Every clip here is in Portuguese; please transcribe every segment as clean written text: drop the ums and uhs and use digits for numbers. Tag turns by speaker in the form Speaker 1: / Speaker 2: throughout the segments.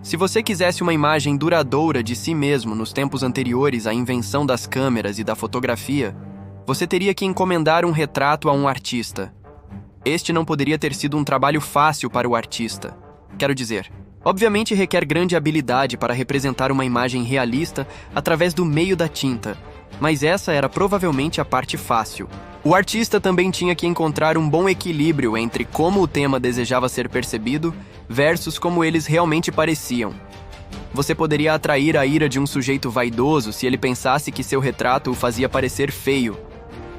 Speaker 1: Se você quisesse uma imagem duradoura de si mesmo nos tempos anteriores à invenção das câmeras e da fotografia, você teria que encomendar um retrato a um artista. Este não poderia ter sido um trabalho fácil para o artista. Quero dizer, obviamente requer grande habilidade para representar uma imagem realista através do meio da tinta, mas essa era provavelmente a parte fácil. O artista também tinha que encontrar um bom equilíbrio entre como o tema desejava ser percebido versus como eles realmente pareciam. Você poderia atrair a ira de um sujeito vaidoso se ele pensasse que seu retrato o fazia parecer feio.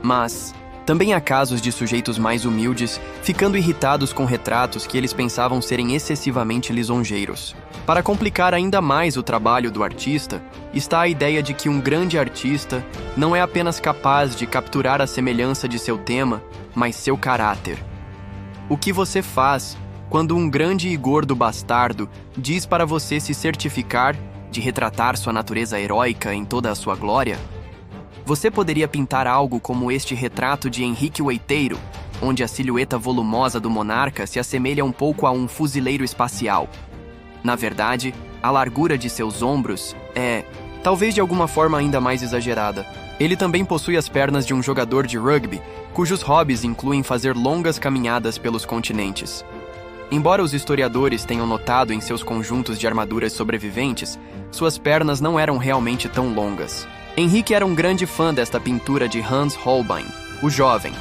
Speaker 1: Mas também há casos de sujeitos mais humildes ficando irritados com retratos que eles pensavam serem excessivamente lisonjeiros. Para complicar ainda mais o trabalho do artista, está a ideia de que um grande artista não é apenas capaz de capturar a semelhança de seu tema, mas seu caráter. O que você faz quando um grande e gordo bastardo diz para você se certificar de retratar sua natureza heróica em toda a sua glória? Você poderia pintar algo como este retrato de Henrique o Oiteiro, onde a silhueta volumosa do monarca se assemelha um pouco a um fuzileiro espacial. Na verdade, a largura de seus ombros é, talvez de alguma forma ainda mais exagerada. Ele também possui as pernas de um jogador de rugby, cujos hobbies incluem fazer longas caminhadas pelos continentes. Embora os historiadores tenham notado em seus conjuntos de armaduras sobreviventes, suas pernas não eram realmente tão longas. Henrique era um grande fã desta pintura de Hans Holbein, o jovem,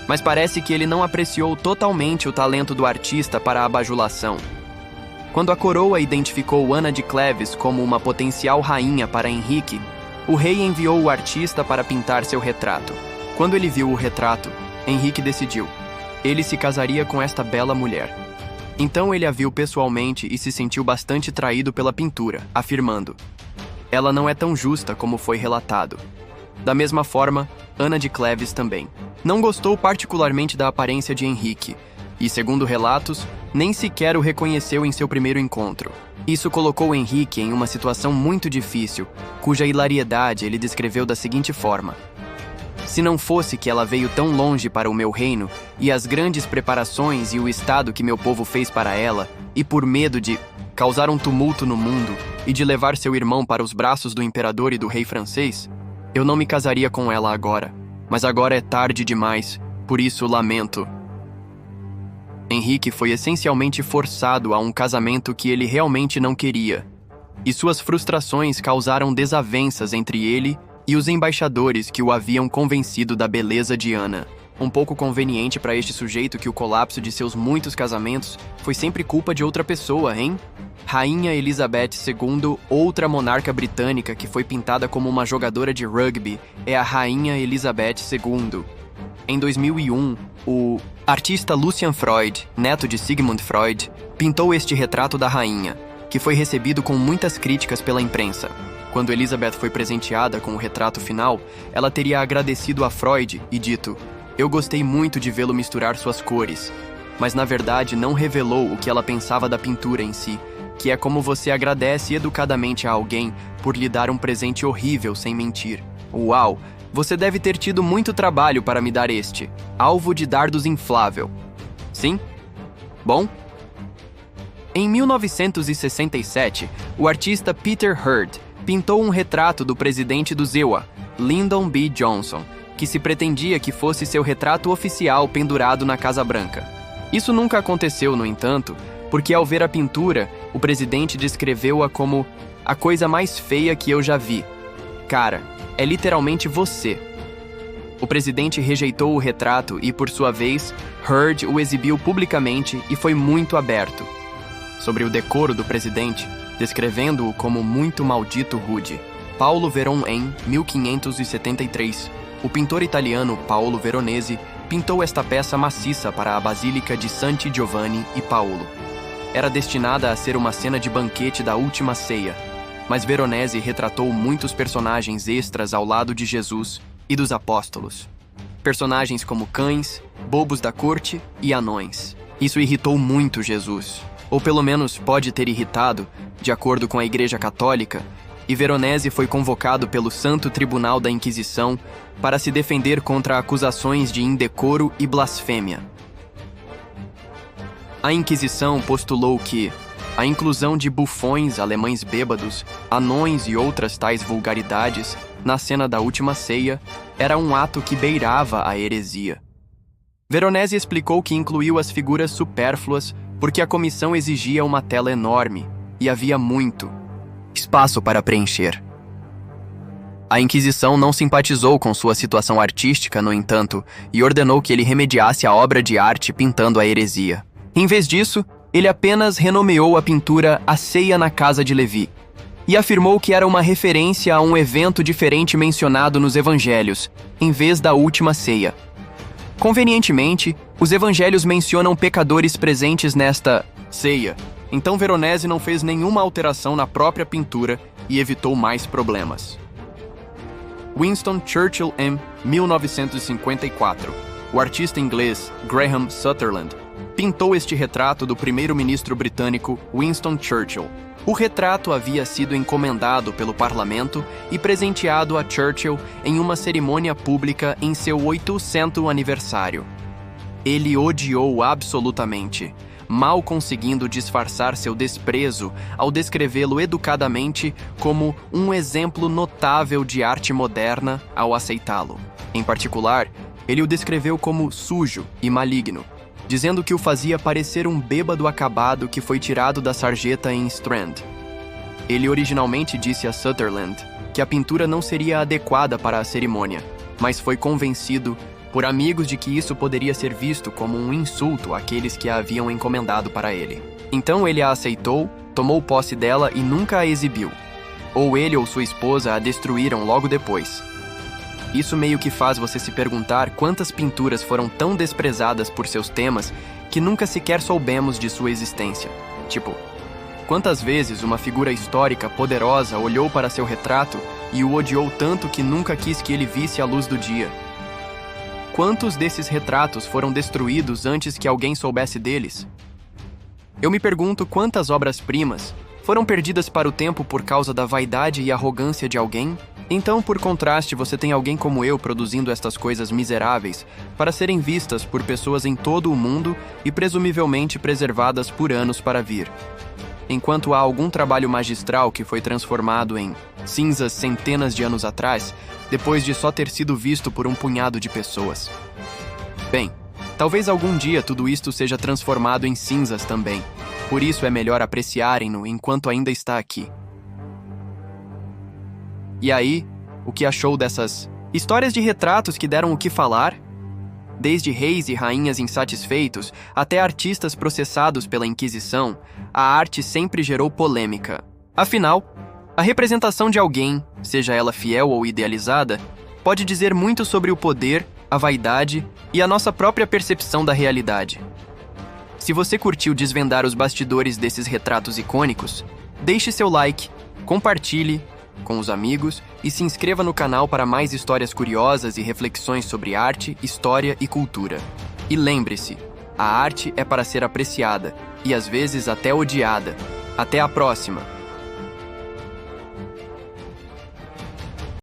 Speaker 1: mas parece que ele não apreciou totalmente o talento do artista para a bajulação. Quando a coroa identificou Ana de Cleves como uma potencial rainha para Henrique, o rei enviou o artista para pintar seu retrato. Quando ele viu o retrato, Henrique decidiu. Ele se casaria com esta bela mulher. Então ele a viu pessoalmente e se sentiu bastante traído pela pintura, afirmando: ela não é tão justa como foi relatado. Da mesma forma, Ana de Cleves também. Não gostou particularmente da aparência de Henrique, e, segundo relatos, nem sequer o reconheceu em seu primeiro encontro. Isso colocou Henrique em uma situação muito difícil, cuja hilariedade ele descreveu da seguinte forma: se não fosse que ela veio tão longe para o meu reino, e as grandes preparações e o estado que meu povo fez para ela, e por medo de causar um tumulto no mundo e de levar seu irmão para os braços do imperador e do rei francês, eu não me casaria com ela agora. Mas agora é tarde demais, por isso lamento. Henrique foi essencialmente forçado a um casamento que ele realmente não queria, e suas frustrações causaram desavenças entre ele e os embaixadores que o haviam convencido da beleza de Ana. Um pouco conveniente para este sujeito que o colapso de seus muitos casamentos foi sempre culpa de outra pessoa, hein? Rainha Elizabeth II, outra monarca britânica que foi pintada como uma jogadora de rugby, é a Rainha Elizabeth II. Em 2001, o artista Lucian Freud, neto de Sigmund Freud, pintou este retrato da rainha, que foi recebido com muitas críticas pela imprensa. Quando Elizabeth foi presenteada com o retrato final, ela teria agradecido a Freud e dito: eu gostei muito de vê-lo misturar suas cores, mas na verdade não revelou o que ela pensava da pintura em si, que é como você agradece educadamente a alguém por lhe dar um presente horrível sem mentir. Uau! Você deve ter tido muito trabalho para me dar este alvo de dardos inflável. Sim? Bom? Em 1967, o artista Peter Hurd pintou um retrato do presidente do ZEWA, Lyndon B. Johnson, que se pretendia que fosse seu retrato oficial pendurado na Casa Branca. Isso nunca aconteceu, no entanto, porque ao ver a pintura, o presidente descreveu-a como a coisa mais feia que eu já vi. Cara, é literalmente você. O presidente rejeitou o retrato e, por sua vez, Hurd o exibiu publicamente e foi muito aberto sobre o decoro do presidente, descrevendo-o como muito maldito rude. Paolo Veron, em 1573, o pintor italiano Paolo Veronese pintou esta peça maciça para a Basílica de Santi Giovanni e Paolo. Era destinada a ser uma cena de banquete da Última Ceia, mas Veronese retratou muitos personagens extras ao lado de Jesus e dos apóstolos. Personagens como cães, bobos da corte e anões. Isso irritou muito Jesus, ou pelo menos pode ter irritado, de acordo com a Igreja Católica, e Veronese foi convocado pelo Santo Tribunal da Inquisição para se defender contra acusações de indecoro e blasfêmia. A Inquisição postulou que, A inclusão de bufões, alemães bêbados, anões e outras tais vulgaridades na cena da Última Ceia era um ato que beirava a heresia. Veronese explicou que incluiu as figuras supérfluas porque a comissão exigia uma tela enorme e havia muito espaço para preencher. A Inquisição não simpatizou com sua situação artística, no entanto, e ordenou que ele remediasse a obra de arte pintando a heresia. Em vez disso, ele apenas renomeou a pintura A Ceia na Casa de Levi e afirmou que era uma referência a um evento diferente mencionado nos evangelhos, em vez da Última Ceia. Convenientemente, os evangelhos mencionam pecadores presentes nesta ceia, então Veronese não fez nenhuma alteração na própria pintura e evitou mais problemas. Winston Churchill em 1954. O artista inglês Graham Sutherland pintou este retrato do primeiro-ministro britânico Winston Churchill. O retrato havia sido encomendado pelo parlamento e presenteado a Churchill em uma cerimônia pública em seu 800º aniversário. Ele odiou absolutamente, mal conseguindo disfarçar seu desprezo ao descrevê-lo educadamente como um exemplo notável de arte moderna ao aceitá-lo. Em particular, ele o descreveu como sujo e maligno, dizendo que o fazia parecer um bêbado acabado que foi tirado da sarjeta em Strand. Ele originalmente disse a Sutherland que a pintura não seria adequada para a cerimônia, mas foi convencido por amigos de que isso poderia ser visto como um insulto àqueles que a haviam encomendado para ele. Então ele a aceitou, tomou posse dela e nunca a exibiu. Ou ele ou sua esposa a destruíram logo depois. Isso meio que faz você se perguntar quantas pinturas foram tão desprezadas por seus temas que nunca sequer soubemos de sua existência. Tipo, quantas vezes uma figura histórica poderosa olhou para seu retrato e o odiou tanto que nunca quis que ele visse a luz do dia? Quantos desses retratos foram destruídos antes que alguém soubesse deles? Eu me pergunto quantas obras-primas foram perdidas para o tempo por causa da vaidade e arrogância de alguém? Então, por contraste, você tem alguém como eu produzindo estas coisas miseráveis para serem vistas por pessoas em todo o mundo e presumivelmente preservadas por anos para vir. Enquanto há algum trabalho magistral que foi transformado em cinzas centenas de anos atrás, depois de só ter sido visto por um punhado de pessoas. Bem, talvez algum dia tudo isto seja transformado em cinzas também. Por isso é melhor apreciarem-no enquanto ainda está aqui. E aí, o que achou dessas histórias de retratos que deram o que falar? Desde reis e rainhas insatisfeitos até artistas processados pela Inquisição, a arte sempre gerou polêmica. Afinal, a representação de alguém, seja ela fiel ou idealizada, pode dizer muito sobre o poder, a vaidade e a nossa própria percepção da realidade. Se você curtiu desvendar os bastidores desses retratos icônicos, deixe seu like, compartilhe com os amigos e se inscreva no canal para mais histórias curiosas e reflexões sobre arte, história e cultura. E lembre-se, a arte é para ser apreciada e às vezes até odiada. Até a próxima!